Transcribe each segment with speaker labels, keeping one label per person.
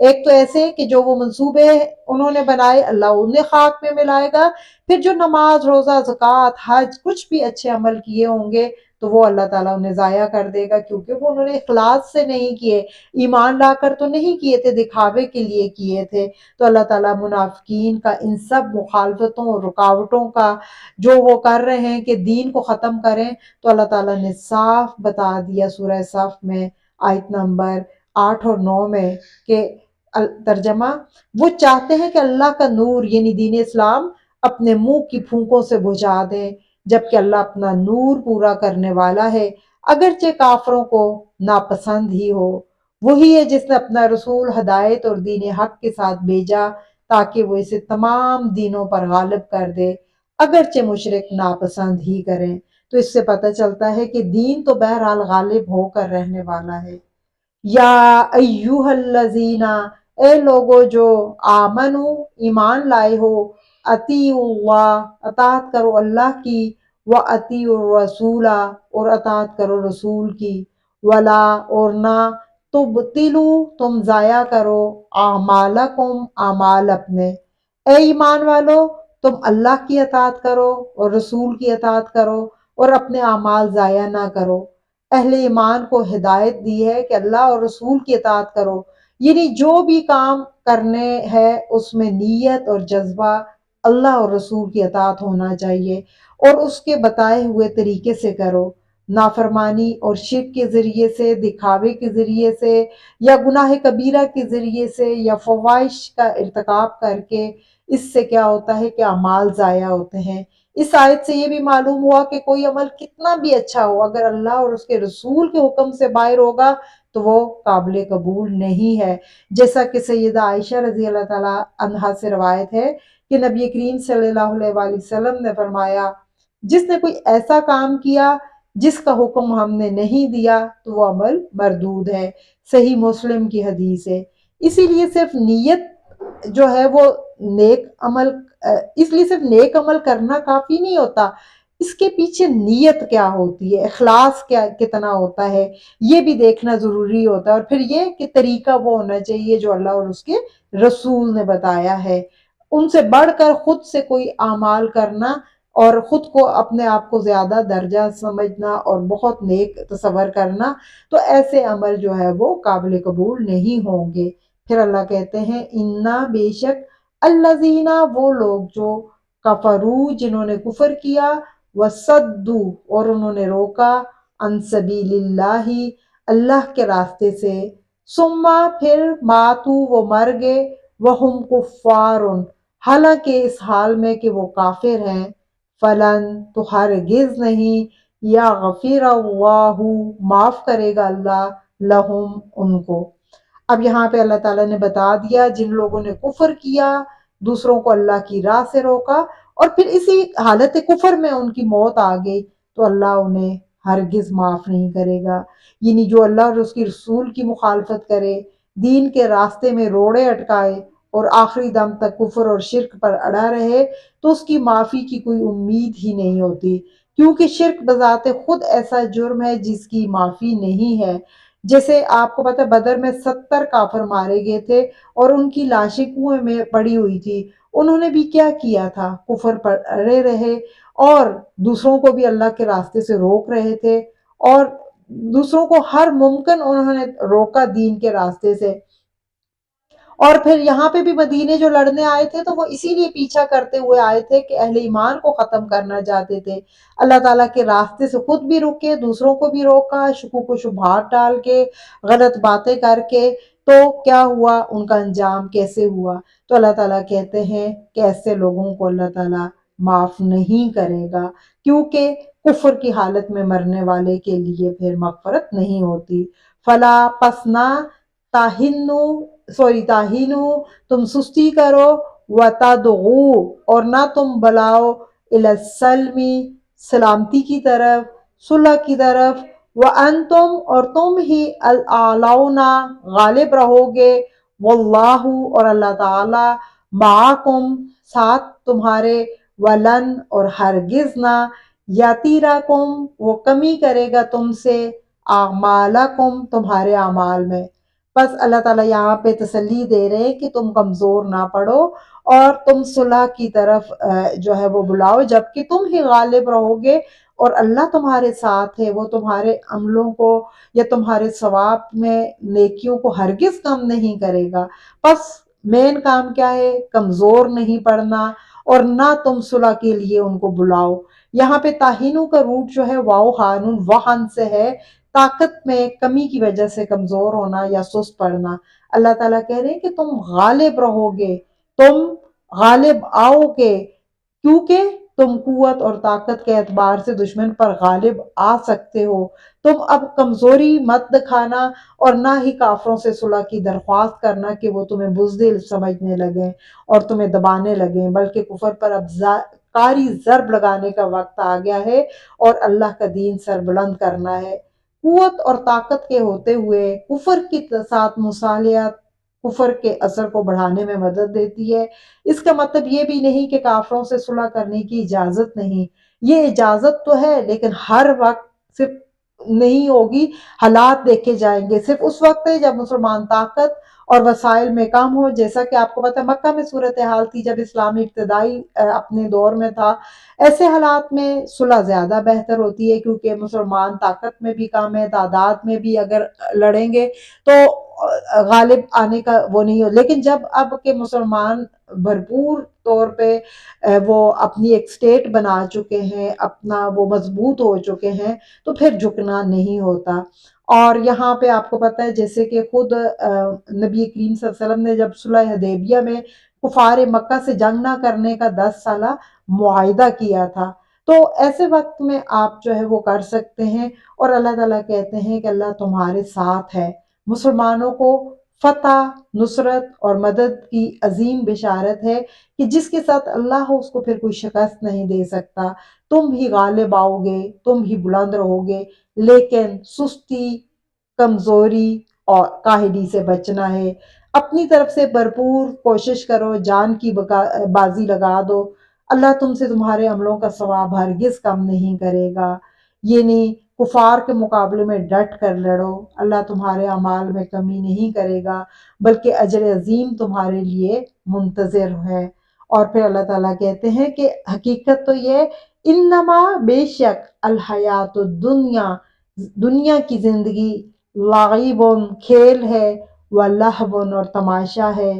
Speaker 1: ایک تو ایسے کہ جو وہ منصوبے انہوں نے بنائے اللہ انہیں خاک میں ملائے گا، پھر جو نماز روزہ زکوٰۃ حج کچھ بھی اچھے عمل کیے ہوں گے تو وہ اللہ تعالیٰ انہیں ضائع کر دے گا، کیونکہ وہ انہوں نے اخلاص سے نہیں کیے، ایمان لا کر تو نہیں کیے تھے، دکھاوے کے لیے کیے تھے۔ تو اللہ تعالیٰ منافقین کا ان سب مخالفتوں اور رکاوٹوں کا جو وہ کر رہے ہیں کہ دین کو ختم کریں، تو اللہ تعالیٰ نے صاف بتا دیا سورہ صف میں آیت نمبر 8 اور 9 میں کہ ترجمہ، وہ چاہتے ہیں کہ اللہ کا نور یعنی دین اسلام اپنے منہ کی پھونکوں سے بجھا دیں، جبکہ اللہ اپنا نور پورا کرنے والا ہے، اگرچہ کافروں کو ناپسند ہی ہو۔ وہی ہے جس نے اپنا رسول ہدایت اور دین حق کے ساتھ بھیجا تاکہ وہ اسے تمام دینوں پر غالب کر دے، اگرچہ مشرک ناپسند ہی کریں۔ تو اس سے پتہ چلتا ہے کہ دین تو بہرحال غالب ہو کر رہنے والا ہے۔ یا ایوہ الذین، اے لوگو جو آمنو ایمان لائے ہو، اطیعوا اللہ اطاعت کرو اللہ کی، واطیعوا الرسول اور اطاعت کرو رسول کی، ولا اور نہ تبطلو تم ضائع کرو اعمالکم اعمال اپنے۔ اے ایمان والو، تم اللہ کی اطاعت کرو اور رسول کی اطاعت کرو اور اپنے اعمال ضائع نہ کرو۔ اہل ایمان کو ہدایت دی ہے کہ اللہ اور رسول کی اطاعت کرو، یعنی جو بھی کام کرنے ہے اس میں نیت اور جذبہ اللہ اور رسول کی اطاعت ہونا چاہیے اور اس کے بتائے ہوئے طریقے سے کرو۔ نافرمانی اور شرک کے ذریعے سے، دکھاوے کے ذریعے سے، یا گناہ کبیرہ کے ذریعے سے، یا فواحش کا ارتکاب کر کے، اس سے کیا ہوتا ہے کہ اعمال ضائع ہوتے ہیں۔ اس آیت سے یہ بھی معلوم ہوا کہ کوئی عمل کتنا بھی اچھا ہو، اگر اللہ اور اس کے رسول کے حکم سے باہر ہوگا تو وہ قابل قبول نہیں ہے۔ جیسا کہ سیدہ عائشہ رضی اللہ تعالیٰ عنہا سے روایت ہے کہ نبی کریم صلی اللہ علیہ وآلہ وسلم نے فرمایا، جس نے کوئی ایسا کام کیا جس کا حکم ہم نے نہیں دیا تو وہ عمل مردود ہے۔ صحیح مسلم کی حدیث ہے۔ اسی لیے صرف نیت جو ہے وہ نیک عمل، اس لیے صرف نیک عمل کرنا کافی نہیں ہوتا، اس کے پیچھے نیت کیا ہوتی ہے، اخلاص کیا کتنا ہوتا ہے، یہ بھی دیکھنا ضروری ہوتا ہے۔ اور پھر یہ کہ طریقہ وہ ہونا چاہیے جو اللہ اور اس کے رسول نے بتایا ہے۔ ان سے بڑھ کر خود سے کوئی اعمال کرنا اور خود کو اپنے آپ کو زیادہ درجہ سمجھنا اور بہت نیک تصور کرنا، تو ایسے عمل جو ہے وہ قابل قبول نہیں ہوں گے۔ پھر اللہ کہتے ہیں انا بے شک الذین وہ لوگ جو کفروا جنہوں نے کفر کیا، وصدوا اور انہوں نے روکا، عن سبیل اللہ اللہ کے راستے سے، ثم پھر ماتوا وہ مر گئے، وہم کفار حالانکہ اس حال میں کہ وہ کافر ہیں، فلن تو ہرگز نہیں، یغفر اللہ معاف کرے گا اللہ لہم ان کو۔ اب یہاں پہ اللہ تعالیٰ نے بتا دیا جن لوگوں نے کفر کیا، دوسروں کو اللہ کی راہ سے روکا اور پھر اسی حالت کفر میں ان کی موت آ گئی، تو اللہ انہیں ہرگز معاف نہیں کرے گا۔ یعنی جو اللہ اور اس کی رسول کی مخالفت کرے، دین کے راستے میں روڑے اٹکائے اور آخری دم تک کفر اور شرک پر اڑا رہے، تو اس کی معافی کی کوئی امید ہی نہیں ہوتی، کیونکہ شرک بذات خود ایسا جرم ہے جس کی معافی نہیں ہے۔ جیسے آپ کو پتہ ہے بدر میں 70 کافر مارے گئے تھے اور ان کی لاشیں کنویں میں پڑی ہوئی تھی، انہوں نے بھی کیا کیا تھا، کفر پر اڑے رہے اور دوسروں کو بھی اللہ کے راستے سے روک رہے تھے اور دوسروں کو ہر ممکن انہوں نے روکا دین کے راستے سے۔ اور پھر یہاں پہ بھی مدینے جو لڑنے آئے تھے تو وہ اسی لیے پیچھا کرتے ہوئے آئے تھے کہ اہل ایمان کو ختم کرنا چاہتے تھے، اللہ تعالیٰ کے راستے سے خود بھی رکے، دوسروں کو بھی روکا، شکوک و شبہات ڈال کے، غلط باتیں کر کے، تو کیا ہوا، ان کا انجام کیسے ہوا۔ تو اللہ تعالیٰ کہتے ہیں کہ ایسے لوگوں کو اللہ تعالیٰ معاف نہیں کرے گا، کیونکہ کفر کی حالت میں مرنے والے کے لیے پھر مغفرت نہیں ہوتی۔ فلا پس نہ تاہینو تم سستی کرو، وتدعو اور نہ تم بلاؤ، الی السلم سلامتی کی طرف، صلح کی طرف، وانتم اور تم ہی الاعلون غالب رہو گے، واللہ اور اللہ تعالی معکم ساتھ تمہارے، ولن اور ہرگز نہ، یتیرکم وہ کمی کرے گا تم سے، اعمالکم تمہارے اعمال میں۔ بس اللہ تعالیٰ یہاں پہ تسلی دے رہے ہیں کہ تم کمزور نہ پڑو اور تم صلح کی طرف جو ہے وہ بلاؤ، جبکہ تم ہی غالب رہو گے اور اللہ تمہارے ساتھ ہے، وہ تمہارے عملوں کو یا تمہارے ثواب میں نیکیوں کو ہرگز کم نہیں کرے گا۔ بس مین کام کیا ہے؟ کمزور نہیں پڑنا اور نہ تم صلح کے لیے ان کو بلاؤ۔ یہاں پہ تاہینو کا روٹ جو ہے واو خانون وہن سے ہے، طاقت میں کمی کی وجہ سے کمزور ہونا یا سست پڑنا۔ اللہ تعالیٰ کہہ رہے ہیں کہ تم غالب رہو گے، تم غالب آؤ گے، کیونکہ تم قوت اور طاقت کے اعتبار سے دشمن پر غالب آ سکتے ہو۔ تم اب کمزوری مت دکھانا اور نہ ہی کافروں سے صلح کی درخواست کرنا کہ وہ تمہیں بزدل سمجھنے لگیں اور تمہیں دبانے لگیں، بلکہ کفر پر اب کاری ضرب لگانے کا وقت آ گیا ہے اور اللہ کا دین سربلند کرنا ہے۔ قوت اور طاقت کے ہوتے ہوئے کفر کے ساتھ مصالحت کفر کے اثر کو بڑھانے میں مدد دیتی ہے۔ اس کا مطلب یہ بھی نہیں کہ کافروں سے صلح کرنے کی اجازت نہیں، یہ اجازت تو ہے لیکن ہر وقت صرف نہیں ہوگی، حالات دیکھے جائیں گے۔ صرف اس وقت ہے جب مسلمان طاقت اور وسائل میں کم ہو، جیسا کہ آپ کو پتہ ہے مکہ میں صورتحال تھی جب اسلام ابتدائی اپنے دور میں تھا۔ ایسے حالات میں صلح زیادہ بہتر ہوتی ہے کیونکہ مسلمان طاقت میں بھی کم ہے، تعداد میں بھی اگر لڑیں گے تو غالب آنے کا وہ نہیں ہو، لیکن جب اب کے مسلمان بھرپور طور پہ وہ اپنی ایک سٹیٹ بنا چکے ہیں، اپنا وہ مضبوط ہو چکے ہیں، تو پھر جھکنا نہیں ہوتا۔ اور یہاں پہ آپ کو پتہ ہے جیسے کہ خود نبی کریم صلی اللہ علیہ وسلم نے جب صلح حدیبیہ میں کفار مکہ سے جنگ نہ کرنے کا 10 سالہ معاہدہ کیا تھا، تو ایسے وقت میں آپ جو ہے وہ کر سکتے ہیں۔ اور اللہ تعالیٰ کہتے ہیں کہ اللہ تمہارے ساتھ ہے۔ مسلمانوں کو فتح، نصرت اور مدد کی عظیم بشارت ہے کہ جس کے ساتھ اللہ ہو اس کو پھر کوئی شکست نہیں دے سکتا۔ تم ہی غالب آؤ گے، تم ہی بلند رہو گے، لیکن سستی، کمزوری اور کاہلی سے بچنا ہے۔ اپنی طرف سے بھرپور کوشش کرو، جان کی بازی لگا دو، اللہ تم سے تمہارے عملوں کا ثواب ہرگز کم نہیں کرے گا۔ یعنی کفار کے مقابلے میں ڈٹ کر لڑو، اللہ تمہارے اعمال میں کمی نہیں کرے گا، بلکہ اجر عظیم تمہارے لیے منتظر ہے۔ اور پھر اللہ تعالیٰ کہتے ہیں کہ حقیقت تو یہ انما بے شک الحیات الدنیا، دنیا کی زندگی، لعب کھیل ہے، ولہو اور تماشا ہے،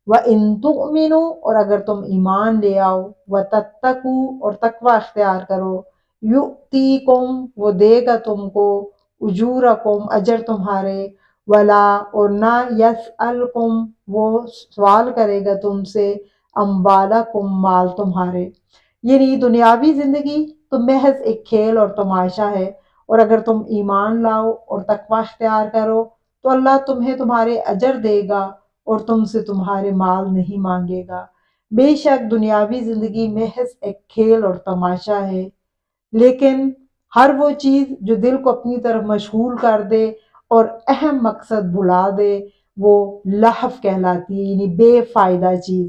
Speaker 1: وَإِن تُؤْمِنُوا اور اگر تم ایمان لے آؤ، وَتَتَّقُوا اور تقوی اختیار کرو، یُؤْتِیکُم وہ دے گا تم کو، اجورکم اجر تمہارے، ولا اور نہ یسألکم وہ سوال کرے گا تم سے، اموالکم مال تمہارے۔ یعنی دنیاوی زندگی تو محض ایک کھیل اور تماشا ہے، اور اگر تم ایمان لاؤ اور تقوی اختیار کرو تو اللہ تمہیں تمہارے اجر دے گا اور تم سے تمہارے مال نہیں مانگے گا۔ بے شک دنیاوی زندگی محض ایک کھیل اور تماشا ہے، لیکن ہر وہ چیز جو دل کو اپنی طرف مشغول کر دے اور اہم مقصد بھلا دے وہ لہو کہلاتی ہے، یعنی بے فائدہ چیز۔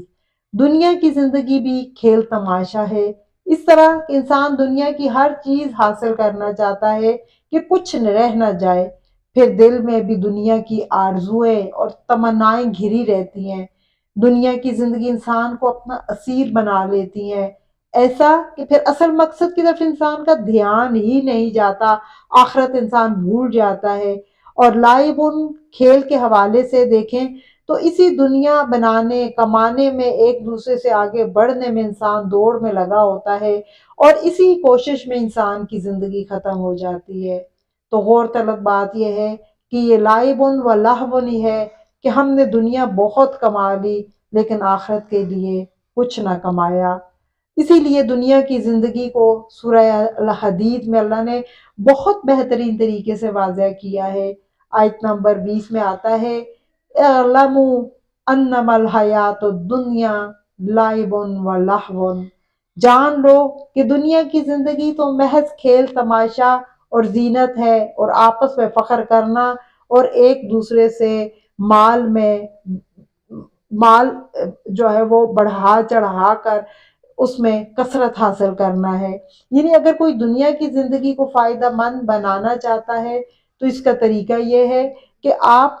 Speaker 1: دنیا کی زندگی بھی کھیل تماشا ہے، اس طرح کہ انسان دنیا کی ہر چیز حاصل کرنا چاہتا ہے کہ کچھ رہ نہ جائے، پھر دل میں بھی دنیا کی آرزوئیں اور تمنائیں گھری رہتی ہیں۔ دنیا کی زندگی انسان کو اپنا اسیر بنا لیتی ہیں، ایسا کہ پھر اصل مقصد کی طرف انسان کا دھیان ہی نہیں جاتا، آخرت انسان بھول جاتا ہے۔ اور لائبن کھیل کے حوالے سے دیکھیں تو اسی دنیا بنانے کمانے میں ایک دوسرے سے آگے بڑھنے میں انسان دوڑ میں لگا ہوتا ہے، اور اسی کوشش میں انسان کی زندگی ختم ہو جاتی ہے۔ تو غور طلب بات یہ ہے کہ یہ لائبن و لہون ہی ہے کہ ہم نے دنیا بہت کما لی لیکن آخرت کے لیے کچھ نہ کمایا۔ اسی لیے دنیا کی زندگی کو سورہ الحدید میں اللہ نے بہت بہترین طریقے سے واضح کیا ہے۔ آیت نمبر 20 میں آتا ہے اعلموا انما الحیات الدنیا لعب و لہو، جان لو کہ دنیا کی زندگی تو محض کھیل تماشا اور زینت ہے، اور آپس میں فخر کرنا اور ایک دوسرے سے مال جو ہے وہ بڑھا چڑھا کر اس میں کثرت حاصل کرنا ہے۔ یعنی اگر کوئی دنیا کی زندگی کو فائدہ مند بنانا چاہتا ہے تو اس کا طریقہ یہ ہے کہ آپ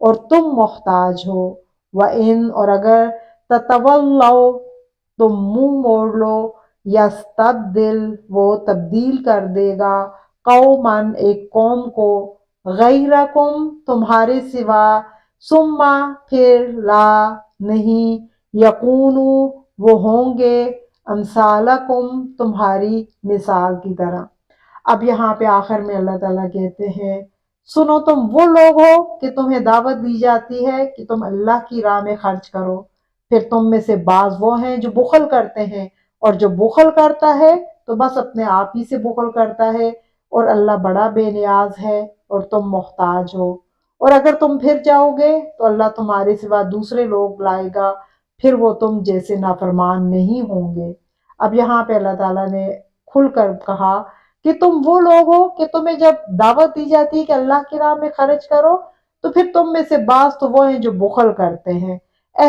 Speaker 1: اور تم محتاج ہو، وَإِن اور اگر تتولوا تم منہ موڑ لو، یستبدل وہ تبدیل کر دے گا، قومن ایک قوم کو، غیرکم تمہارے سوا، ثم پھر لا نہیں، یکونو وہ ہوں گے، امثالکم تمہاری مثال کی طرح۔ اب یہاں پہ آخر میں اللہ تعالیٰ کہتے ہیں سنو تم وہ لوگ ہو کہ تمہیں دعوت دی جاتی ہے کہ تم اللہ کی راہ میں خرچ کرو، پھر تم میں سے بعض وہ ہیں جو بخل کرتے ہیں، اور جو بخل کرتا ہے تو بس اپنے آپ ہی سے بخل کرتا ہے، اور اللہ بڑا بے نیاز ہے اور تم محتاج ہو، اور اگر تم پھر جاؤ گے تو اللہ تمہارے سوا دوسرے لوگ لائے گا، پھر وہ تم جیسے نافرمان نہیں ہوں گے۔ اب یہاں پہ اللہ تعالیٰ نے کھل کر کہا کہ تم وہ لوگ ہو کہ تمہیں جب دعوت دی جاتی ہے کہ اللہ کی راہ میں خرچ کرو تو پھر تم میں سے بعض تو وہ ہیں جو بخل کرتے ہیں،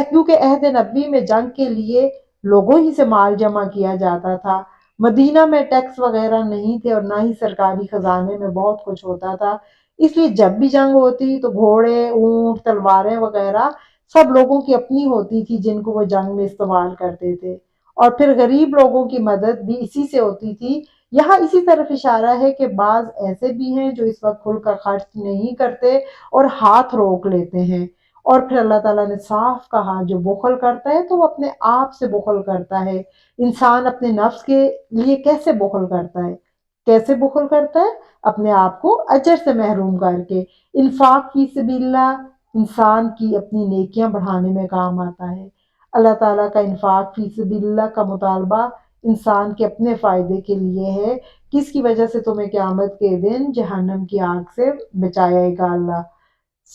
Speaker 1: کیونکہ عہد نبوی میں جنگ کے لیے لوگوں ہی سے مال جمع کیا جاتا تھا، مدینہ میں ٹیکس وغیرہ نہیں تھے اور نہ ہی سرکاری خزانے میں بہت کچھ ہوتا تھا، اس لیے جب بھی جنگ ہوتی تو گھوڑے، اونٹ، تلواریں وغیرہ سب لوگوں کی اپنی ہوتی تھی جن کو وہ جنگ میں استعمال کرتے تھے، اور پھر غریب لوگوں کی مدد بھی اسی سے ہوتی تھی۔ یہاں اسی طرف اشارہ ہے کہ بعض ایسے بھی ہیں جو اس وقت کھل کر خرچ نہیں کرتے اور ہاتھ روک لیتے ہیں، اور پھر اللہ تعالیٰ نے صاف کہا جو بخل کرتا ہے تو وہ اپنے آپ سے بخل کرتا ہے۔ انسان اپنے نفس کے لیے کیسے بخل کرتا ہے؟ کیسے بخل کرتا ہے؟ اپنے آپ کو اجر سے محروم کر کے۔ انفاق فی سبیل اللہ انسان کی اپنی نیکیاں بڑھانے میں کام آتا ہے۔ اللہ تعالیٰ کا انفاق فی سبیل اللہ کا مطالبہ انسان کے اپنے فائدے کے لیے ہے، کس کی وجہ سے تمہیں قیامت کے دن جہنم کی آگ سے بچائے گا اللہ۔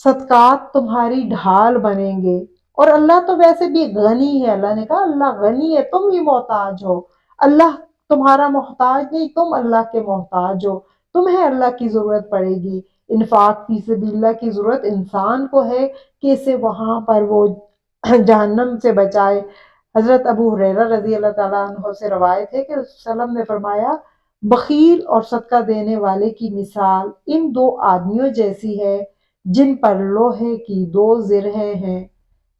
Speaker 1: صدقات تمہاری ڈھال بنیں گے، اور اللہ تو ویسے بھی غنی ہے، اللہ نے کہا اللہ غنی ہے، تم ہی محتاج ہو، اللہ تمہارا محتاج نہیں، تم اللہ کے محتاج ہو، تمہیں اللہ کی ضرورت پڑے گی۔ انفاق فی سبیل اللہ کی ضرورت انسان کو ہے کہ اسے وہاں پر وہ جہنم سے بچائے۔ حضرت ابو ہریرہ رضی اللہ تعالیٰ عنہ سے روایت ہے کہ رسول صلی اللہ علیہ وسلم نے فرمایا بخیل اور صدقہ دینے والے کی مثال ان دو آدمیوں جیسی ہے جن پر لوہے کی دو زرہیں ہیں۔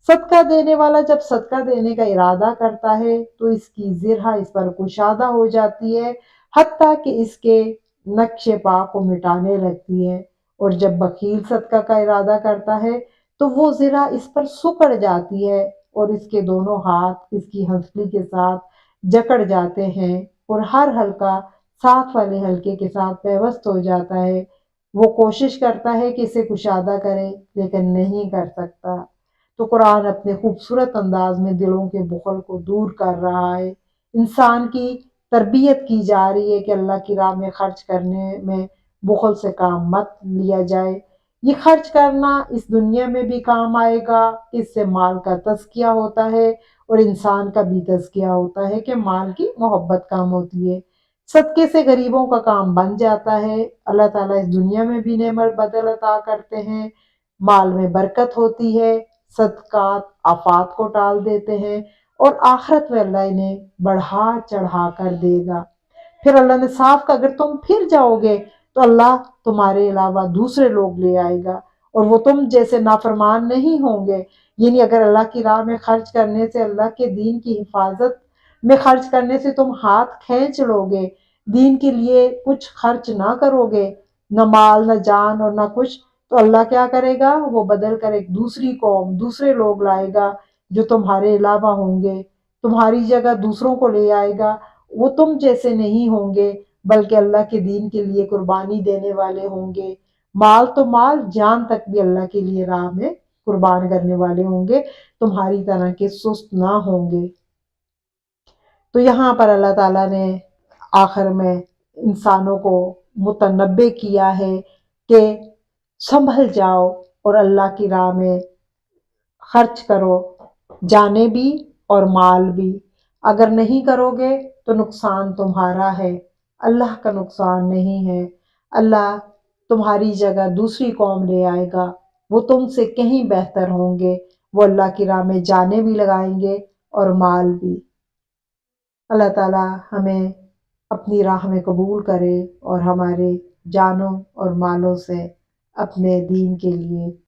Speaker 1: صدقہ دینے والا جب صدقہ دینے کا ارادہ کرتا ہے تو اس کی زرہ اس پر کشادہ ہو جاتی ہے حتیٰ کہ اس کے نقش پا کو مٹانے لگتی ہے، اور جب بخیل صدقہ کا ارادہ کرتا ہے تو وہ زرہ اس پر سکڑ جاتی ہے اور اس کے دونوں ہاتھ اس کی ہنسلی کے ساتھ جکڑ جاتے ہیں، اور ہر حلقہ ساتھ والے حلقے کے ساتھ پیوست ہو جاتا ہے۔ وہ کوشش کرتا ہے کہ اسے کشادہ کرے لیکن نہیں کر سکتا۔ تو قرآن اپنے خوبصورت انداز میں دلوں کے بخل کو دور کر رہا ہے، انسان کی تربیت کی جا رہی ہے کہ اللہ کی راہ میں خرچ کرنے میں بخل سے کام مت لیا جائے۔ یہ خرچ کرنا اس دنیا میں بھی کام آئے گا، اس سے مال کا تزکیہ ہوتا ہے اور انسان کا بھی تزکیہ ہوتا ہے کہ مال کی محبت کام ہوتی ہے۔ صدقے سے غریبوں کا کام بن جاتا ہے، اللہ تعالیٰ اس دنیا میں بھی نعمت بدل عطا کرتے ہیں، مال میں برکت ہوتی ہے، صدقات آفات کو ٹال دیتے ہیں، اور آخرت میں اللہ انہیں بڑھا چڑھا کر دے گا۔ پھر اللہ نے صاف کہا اگر تم پھر جاؤ گے تو اللہ تمہارے علاوہ دوسرے لوگ لے آئے گا اور وہ تم جیسے نافرمان نہیں ہوں گے۔ یعنی اگر اللہ کی راہ میں خرچ کرنے سے، اللہ کے دین کی حفاظت میں خرچ کرنے سے تم ہاتھ کھینچ لو گے، دین کے لیے کچھ خرچ نہ کرو گے، نہ مال، نہ جان اور نہ کچھ، تو اللہ کیا کرے گا؟ وہ بدل کر ایک دوسری قوم، دوسرے لوگ لائے گا جو تمہارے علاوہ ہوں گے، تمہاری جگہ دوسروں کو لے آئے گا، وہ تم جیسے نہیں ہوں گے بلکہ اللہ کے دین کے لیے قربانی دینے والے ہوں گے۔ مال تو مال، جان تک بھی اللہ کے لیے راہ میں قربان کرنے والے ہوں گے، تمہاری طرح کے سست نہ ہوں گے۔ تو یہاں پر اللہ تعالیٰ نے آخر میں انسانوں کو متنبع کیا ہے کہ سنبھل جاؤ اور اللہ کی راہ میں خرچ کرو، جانیں بھی اور مال بھی۔ اگر نہیں کرو گے تو نقصان تمہارا ہے، اللہ کا نقصان نہیں ہے۔ اللہ تمہاری جگہ دوسری قوم لے آئے گا، وہ تم سے کہیں بہتر ہوں گے، وہ اللہ کی راہ میں جانیں بھی لگائیں گے اور مال بھی۔ اللہ تعالیٰ ہمیں اپنی راہ میں قبول کرے اور ہمارے جانوں اور مالوں سے اپنے دین کے لیے